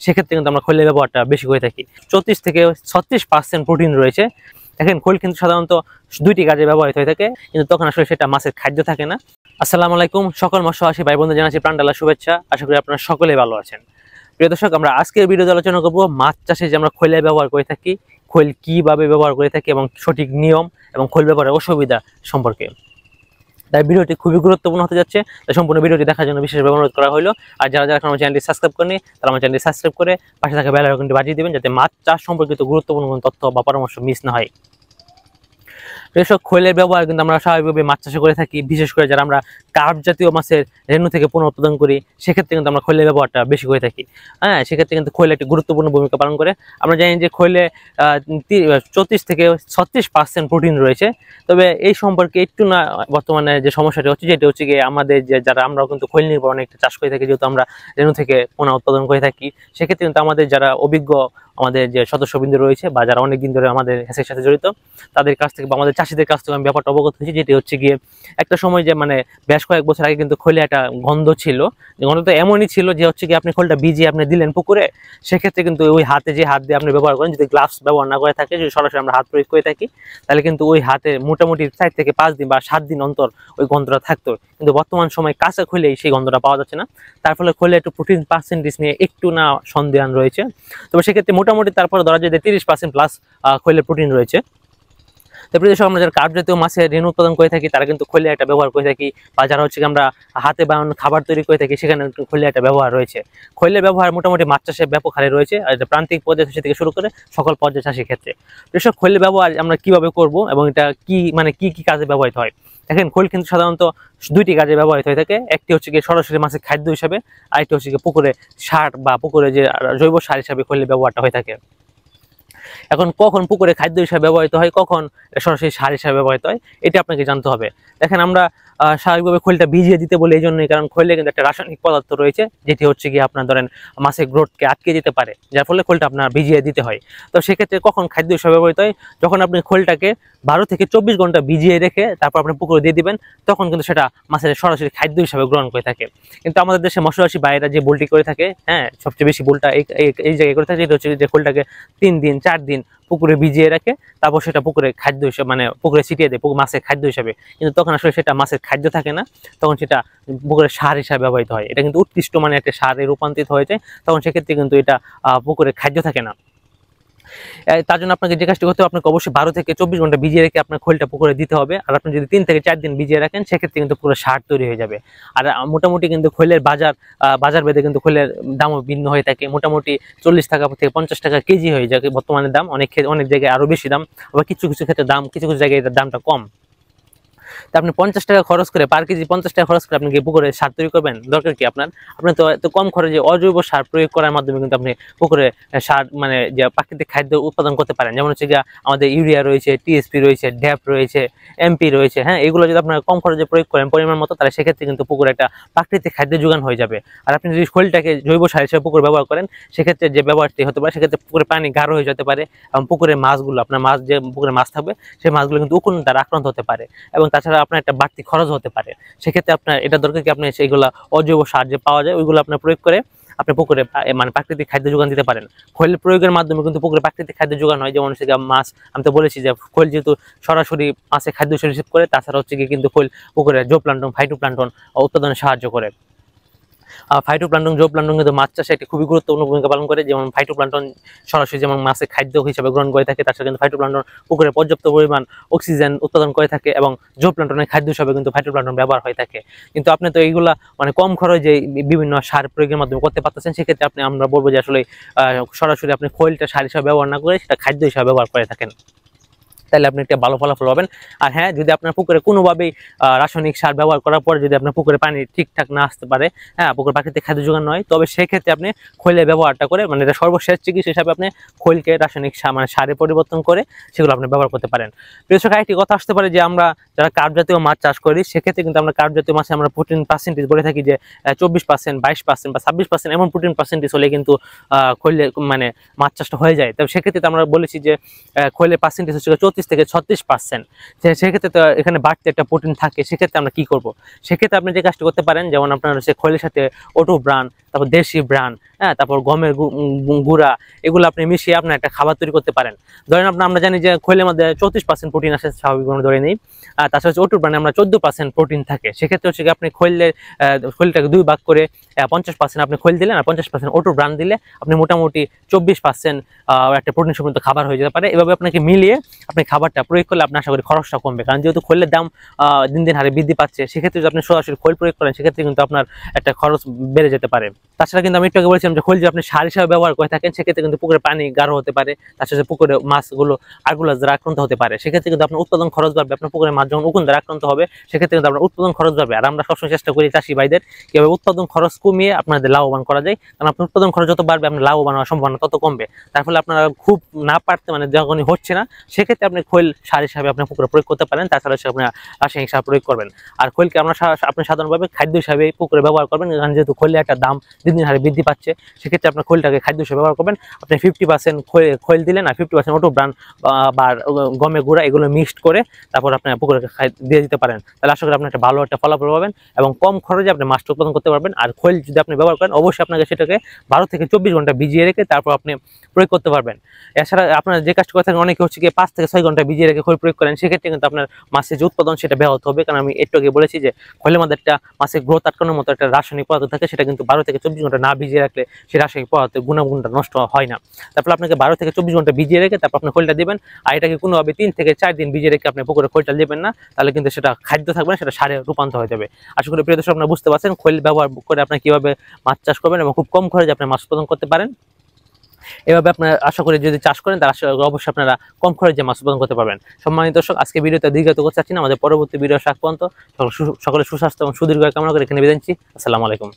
সেক্ষেত্রে কিন্তু আমরা খৈলের ব্যবহারটা বেশি করে থাকি। 34 থেকে 36% প্রোটিন রয়েছে। দেখেন খৈল কিন্তু সাধারণত দুইটি কাজে ব্যবহৃত হয়ে থাকে, কিন্তু তখন আসলে সেটা মাছের খাদ্য থাকে না। আসসালামু আলাইকুম, সকল মৎস্যচাষী ভাই বোনদের জানাচ্ছি প্রাণঢালা শুভেচ্ছা। আশা করি আপনারা সকলেই ভালো আছেন। প্রিয় দর্শক, আমরা আজকের ভিডিওতে আলোচনা করব মাছ চাষে যে আমরা খৈলের ব্যবহার করে থাকি, খৈল কিভাবে ব্যবহার করে থাকি এবং সঠিক নিয়ম এবং খৈল ব্যবহারের অসুবিধা সম্পর্কে। তাই ভিডিওটি খুবই গুরুত্বপূর্ণ হতে যাচ্ছে, তাই সম্পূর্ণ ভিডিওটি দেখার জন্য বিশেষভাবে অনুরোধ করা হলো। আর যারা যারা আমার চ্যানেলটি সাবস্ক্রাইব করেনি তারা আমার চ্যানেলটি সাবস্ক্রাইব করে পাশে থাকা বেল আইকনটি বাজিয়ে দিবেন, যাতে মাছ চাষ সম্পর্কিত গুরুত্বপূর্ণ কোনো তথ্য বা পরামর্শ মিস না হয়। এসব খৈলের ব্যবহার কিন্তু আমরা স্বাভাবিকভাবে মাছ চাষে করে থাকি, বিশেষ করে যারা আমরা কার্প জাতীয় মাছের রেণু থেকে পুনঃ উৎপাদন করি, সেক্ষেত্রে কিন্তু আমরা খৈলের ব্যবহারটা বেশি করে থাকি। হ্যাঁ, সেক্ষেত্রে কিন্তু খৈল একটি গুরুত্বপূর্ণ ভূমিকা পালন করে। আমরা জানি যে খৈলে 34 থেকে 36% প্রোটিন রয়েছে। তবে এই সম্পর্কে একটু না বর্তমানে যে সমস্যাটা হচ্ছে, যেটা হচ্ছে গিয়ে আমাদের যে যারা আমরাও কিন্তু খৈল নির্ভর অনেকটা চাষ করে থাকি, যেহেতু আমরা রেণু থেকে পুনঃ উৎপাদন করে থাকি, সেক্ষেত্রে কিন্তু আমাদের যারা অভিজ্ঞ আমাদের যে সদস্যবৃন্দ রয়েছে বা যারা অনেকদিন ধরে আমাদের হেসের সাথে জড়িত, তাদের কাছ থেকে বা আমাদের চাষিদের কাছ থেকে আমি ব্যাপারটা অবগত হয়েছি, যেটি হচ্ছে গিয়ে একটা সময় যে মানে বেশ কয়েক বছর আগে কিন্তু খৈলে একটা গন্ধ ছিল। গন্ধটা এমনই ছিল যে হচ্ছে কি আপনি খোলটা ভিজিয়ে আপনি দিলেন পুকুরে, সেক্ষেত্রে কিন্তু ওই হাতে যে হাত দিয়ে আপনি ব্যবহার করেন, যদি গ্লাভস ব্যবহার না করে থাকে, যদি সরাসরি আমরা হাত প্রয়োগ করে থাকি, তাহলে কিন্তু ওই হাতে মোটামুটি 4 থেকে 5 দিন বা 7 দিন অন্তর ওই গন্ধটা থাকতো। কিন্তু বর্তমান সময় কাঁচা খৈলেই সেই গন্ধটা পাওয়া যাচ্ছে না। তার ফলে খৈলে একটু প্রোটিন পার্সেন্টেজ নিয়ে একটু না সন্দেহান রয়েছে। তবে সেক্ষেত্রে মোটামুটি তারপরে ধরা যায় যে 30% প্লাস খৈলের প্রোটিন রয়েছে। তারপরে যেসব আমরা যারা কার্প জাতীয় মাছের রেণু উৎপাদন করে থাকি, তারা কিন্তু খৈলে একটা ব্যবহার করে থাকি, বা যারা হচ্ছে আমরা হাতে বানানো খাবার তৈরি করে থাকি, সেখানে খৈলে একটা ব্যবহার রয়েছে। খৈলের ব্যবহার মোটামুটি মাছ চাষে ব্যাপক হারে রয়েছে, আর প্রান্তিক পর্যায় চাষি থেকে শুরু করে সকল পর্যায় চাষির ক্ষেত্রে। এসব খৈলের ব্যবহার আমরা কিভাবে করব এবং এটা কি মানে কি কি কাজে ব্যবহৃত হয়। দেখেন খৈল কিন্তু সাধারণত দুইটি কাজে ব্যবহৃত হয়ে থাকে। একটি হচ্ছে গিয়ে সরাসরি মাছের খাদ্য হিসাবে, আরেকটি হচ্ছে গিয়ে পুকুরে সার বা পুকুরে যে জৈব সার হিসাবে খৈলের ব্যবহারটা হয়ে থাকে। এখন কখন পুকুরে খাদ্য হিসাবে ব্যবহৃত হয়, কখন সরাসরি সার হিসাবে ব্যবহৃত হয়, এটা আপনাকে জানতে হবে। দেখেন আমরা স্বাভাবিকভাবে খৈলটা ভিজিয়ে দিতে বলি এই জন্যই, কারণ খৈলে কিন্তু একটা রাসায়নিক পদার্থ রয়েছে, যেটি হচ্ছে গিয়ে আপনার ধরেন মাছের গ্রোথকে আটকে দিতে পারে, যার ফলে খৈলটা আপনার ভিজিয়ে দিতে হয়। তো সেক্ষেত্রে কখন খাদ্য হিসাবে ব্যবহৃত হয়, যখন আপনি খৈলটাকে 12 থেকে 24 ঘন্টা ভিজিয়ে রেখে তারপর আপনি পুকুরে দিয়ে দিবেন, তখন কিন্তু সেটা মাছের সরাসরি খাদ্য হিসাবে গ্রহণ করে থাকে। কিন্তু আমাদের দেশে মৎস্যচাষী ভাইয়েরা যে ভুলটি করে থাকে, হ্যাঁ, সবচেয়ে বেশি ভুলটা এই জায়গায় করে থাকে, যেটা হচ্ছে যে খৈলটাকে 3 দিন 4 দিন পুকুরে ভিজিয়ে রাখে, তারপর সেটা পুকুরে খাদ্য হিসেবে মানে পুকুরে ছিটিয়ে দেয় মাছের খাদ্য হিসাবে। কিন্তু তখন আসলে সেটা মাছের খাদ্য থাকে না, তখন সেটা পুকুরের সার হিসাবে ব্যবহৃত হয়। এটা কিন্তু উৎকৃষ্ট মানে একটা সারে রূপান্তরিত হয়েছে, তখন সেক্ষেত্রে কিন্তু এটা পুকুরে খাদ্য থাকে না। তার জন্য আপনাকে যে কাজটি করতে হবে, আপনাকে অবশ্যই 12 থেকে 24 ঘন্টা ভিজিয়ে রেখে আপনার খৈলটা পুকুরে দিতে হবে। আর আপনি যদি 3 থেকে 4 দিন ভিজিয়ে রাখেন, সেক্ষেত্রে কিন্তু পুরো সার তৈরি হয়ে যাবে। আর মোটামুটি কিন্তু খৈলের বাজার ভেদে কিন্তু খৈলের দামও ভিন্ন হয়ে থাকে। মোটামুটি 40 টাকা থেকে 50 টাকা কেজি হয়ে যায় বর্তমানে দাম। অনেক জায়গায় আরো বেশি দাম, আবার কিছু ক্ষেত্রে দাম কিছু জায়গায় এটার দামটা কম। তা আপনি 50 টাকা খরচ করে পার কেজি 50 টাকা খরচ করে আপনি কি পুকুরে সার তৈরি করবেন? দরকার কি আপনার? আপনি তো এত কম খরচে অজৈব সার প্রয়োগ করার মাধ্যমে কিন্তু আপনি পুকুরে সার মানে যে প্রাকৃতিক খাদ্য উৎপাদন করতে পারেন। যেমন হচ্ছে গিয়ে আমাদের ইউরিয়া রয়েছে, টিএসপি রয়েছে, ড্যাপ রয়েছে, এমপি রয়েছে। হ্যাঁ, এগুলো যদি আপনারা কম খরচে প্রয়োগ করেন পরিমাণ মতো, তাহলে সেক্ষেত্রে কিন্তু পুকুরে একটা প্রাকৃতিক খাদ্য যোগান হয়ে যাবে। আর আপনি যদি খৈলটাকে জৈব সার হিসেবে পুকুরে ব্যবহার করেন, সেক্ষেত্রে যে ব্যবহারটি হতে পারে, সেক্ষেত্রে পুকুরে পানি গাঢ় হয়ে যেতে পারে, এবং পুকুরের মাছগুলো আপনার যে পুকুরে মাছ থাকবে, সেই মাছগুলো কিন্তু উকুন দ্বারা আক্রান্ত হতে পারে, এবং তাছাড়া আপনার একটা বাড়তি খরচ হতে পারে। সেক্ষেত্রে আপনার এটা দরকার কি আপনি সেইগুলো অজৈব সার যে পাওয়া যায়, ওইগুলো আপনার প্রয়োগ করে আপনি পুকুরে মানে প্রাকৃতিক খাদ্য যোগান দিতে পারেন। খৈল প্রয়োগের মাধ্যমে কিন্তু পুকুরে প্রাকৃতিক খাদ্য যোগান হয়। যেমন হচ্ছে মাছ, আমি তো বলেছি যে খৈল যেহেতু সরাসরি মাছের খাদ্য হিসেবে রিসিভ করে, তাছাড়া হচ্ছে কি কিন্তু খৈল পুকুরে জোপ্লান্টন, ফাইটোপ্লান্টন উৎপাদনে সাহায্য করে। ফাইটোপ্লান্টন, জোপ্লান্টন কিন্তু মাছ চাষে একটি খুবই গুরুত্বপূর্ণ ভূমিকা পালন করে। যেমন ফাইটোপ্লান্টন সরাসরি যেমন মাছের খাদ্য হিসেবে গ্রহণ করে থাকে, তাছাড়া কিন্তু ফাইটোপ্লান্টন পুকুরে পর্যাপ্ত পরিমাণ অক্সিজেন উৎপাদন করে থাকে, এবং জোপ্লান্টনের খাদ্য হিসেবে কিন্তু ফাইটোপ্লান্টন ব্যবহার হয়ে থাকে। কিন্তু আপনি তো এইগুলা মানে কম খরচে বিভিন্ন সার প্রয়োগের মাধ্যমে করতে পারতেছেন, সেক্ষেত্রে আমরা বলবো যে আসলে সরাসরি আপনি খৈলটা সার হিসাবে ব্যবহার না করে সেটা খাদ্য হিসাবে ব্যবহার করে থাকেন, তাহলে আপনি একটা ভালো ফলাফল পাবেন। আর হ্যাঁ, যদি আপনার পুকুরে কোনোভাবেই রাসায়নিক সার ব্যবহার করার পর যদি আপনার পুকুরে পানি ঠিকঠাক না আসতে পারে, হ্যাঁ, পুকুরে প্রাকৃতিক খাদ্য যোগান নয়, তবে সেক্ষেত্রে আপনি খৈলের ব্যবহারটা করে মানে এটা সর্বশেষ চিকিৎসা হিসাবে আপনি খৈলকে রাসায়নিক সার মানে সারে পরিবর্তন করে সেগুলো আপনি ব্যবহার করতে পারেন। প্রিয়দর্শক, একটি কথা আসতে পারে যে আমরা যারা কার্প জাতীয় মাছ চাষ করি, সেক্ষেত্রে কিন্তু আমরা কার্প জাতীয় মাছে আমরা প্রোটিন পার্সেন্টেজ বলে থাকি যে 24%, 22% বা 26% এমন প্রোটিন পার্সেন্টেজ হলে কিন্তু খৈলে মানে মাছ চাষটা হয়ে যায়। তবে সেক্ষেত্রে আমরা বলেছি যে খৈলের পার্সেন্টেজ হচ্ছে থেকে 36%। সেক্ষেত্রে তো এখানে বাড়তি একটা প্রোটিন থাকে, সেক্ষেত্রে আমরা কি করব? সেক্ষেত্রে আপনি যে কাজটা করতে পারেন, যেমন আপনার হচ্ছে খৈলের সাথে ওটু ব্রান, তারপর দেশি ব্রান, হ্যাঁ, তারপর গমের গুঁড়া, এগুলো আপনি মিশিয়ে আপনার একটা খাবার তৈরি করতে পারেন। ধরেন আমরা জানি যে খৈলের মধ্যে 34% প্রোটিন আসে স্বাভাবিকভাবে, ধরে নেই। তাছাড়া হচ্ছে ওটু ব্রানে আমরা 14% প্রোটিন থাকে। সেক্ষেত্রে হচ্ছে কি আপনি খৈলটাকে 2 ভাগ করে 50% আপনি খৈল দিলেন আর 50% ওটু ব্রান দিলে আপনি মোটামুটি 24% একটা প্রোটিন সমৃদ্ধ খাবার হয়ে যেতে পারে। এভাবে আপনাকে মিলিয়ে আপনি খাবারটা প্রয়োগ করলে আপনার আশা করি খরচটা কমবে, কারণ যেহেতু খৈলের দাম দিন দিন হারে বৃদ্ধি পাচ্ছে। সেক্ষেত্রে যদি আপনি সরাসরি খৈল প্রয়োগ করেন, সেক্ষেত্রে কিন্তু আপনার একটা খরচ বেড়ে যেতে পারে। তাছাড়া কিন্তু আমি একটু আগে বলেছিলাম যে খৈল যদি আপনি সার হিসাবে ব্যবহার করে থাকেন, সেক্ষেত্রে কিন্তু পুকুরে পানি গাঢ় হতে পারে, তাছাড়া পুকুরে মাছগুলো আরগুলা দ্বারা আক্রান্ত হতে পারে। সেক্ষেত্রে কিন্তু আপনার উৎপাদন খরচ বাড়বে। আপনার পুকুরের মাছ যখন উকুন দ্বারা আক্রান্ত হবে, সেক্ষেত্রে কিন্তু আপনার উৎপাদন খরচ বাড়বে। আর আমরা সবসময় চেষ্টা করি চাষি ভাইদের কিভাবে উৎপাদন খরচ কমিয়ে আপনাদের লাভবান করা যায়, কারণ আপনার উৎপাদন খরচ যত বাড়বে আপনার লাভবান হওয়ার সম্ভাবনা তত কমবে। তার ফলে আপনারা খুব না পারতে মানে যখনই হচ্ছে না, সেক্ষেত্রে আপনি খৈল সার হিসাবে আপনার পুকুরে প্রয়োগ করতে পারেন। তাছাড়া আপনি রাসায়নিক সার প্রয়োগ করবেন। আর খৈলকে আপনি সাধারণভাবে খাদ্য হিসাবে পুকুরে ব্যবহার করবেন, কারণ যেহেতু খৈলের একটা দাম দিন দিন হারে বৃদ্ধি পাচ্ছে। সেক্ষেত্রে আপনার খৈলটাকে খাদ্য হিসেবে ব্যবহার করবেন। আপনি 50% খৈল দিলেন আর 50% ওটু ব্রান বা গমের গুঁড়া, এগুলো মিক্সড করে তারপর আপনি পুকুরে দিয়ে দিতে পারেন। তাহলে আশা করি আপনি একটা ভালো একটা ফলাফল পাবেন এবং কম খরচে আপনি মাছটা উৎপাদন করতে পারবেন। আর খৈল যদি আপনি ব্যবহার করেন, অবশ্যই আপনাকে সেটাকে 12 থেকে 24 ঘন্টা ভিজিয়ে রেখে তারপর আপনি প্রয়োগ করতে পারবেন। এছাড়া আপনার যে কাজটা করে থাকেন, অনেকে হচ্ছে গিয়ে 5 থেকে 6 ঘন্টা ভিজিয়ে রেখে খৈল প্রয়োগ করেন, সেক্ষেত্রে কিন্তু আপনার মাছের যে উৎপাদন সেটা ব্যাহত হবে। কারণ আমি একটু আগে বলেছি যে খৈলের মধ্যে একটা মাছের গ্রোথ আটকানোর মতো একটা রাসায়নিক পদার্থ থাকে, সেটা কিন্তু 12 থেকে 24 ঘন্টা না ভিজিয়ে রাখলে সেই রাসায়নিক পদার্থের গুণাগুণটা নষ্ট হয় না। তারপর আপনাকে 12 থেকে 24 ঘন্টা ভিজিয়ে রেখে তারপর আপনি খৈলটা দিবেন। আর এটাকে কোনোভাবে 3 থেকে 4 দিন ভিজিয়ে রেখে আপনি পুকুরে খৈলটা দিবেন না, তাহলে কিন্তু সেটা খাদ্য থাকবে না, সেটা সারে রূপান্তর হয়ে যাবে। আশা করি প্রিয় দর্শক আপনারা বুঝতে পারছেন খৈল ব্যবহার করে আপনি কিভাবে মাছ চাষ করবেন এবং খুব কম খরচে আপনি মাছ উৎপাদন করতে পারেন। এভাবে আপনারা আশা করি যদি চাষ করেন, তাহলে অবশ্যই আপনারা কম খরচে মাছ উৎপাদন করতে পারবেন। সম্মানিত দর্শক, আজকে ভিডিওতে দীর্ঘায়িত করতে চাচ্ছি না। আমাদের পরবর্তী ভিডিও আসার পর্যন্ত সকলের সুস্বাস্থ্য এবং সুদীর্ঘ কামনা করে এখানে বিদায় নিচ্ছি। আসসালামু আলাইকুম।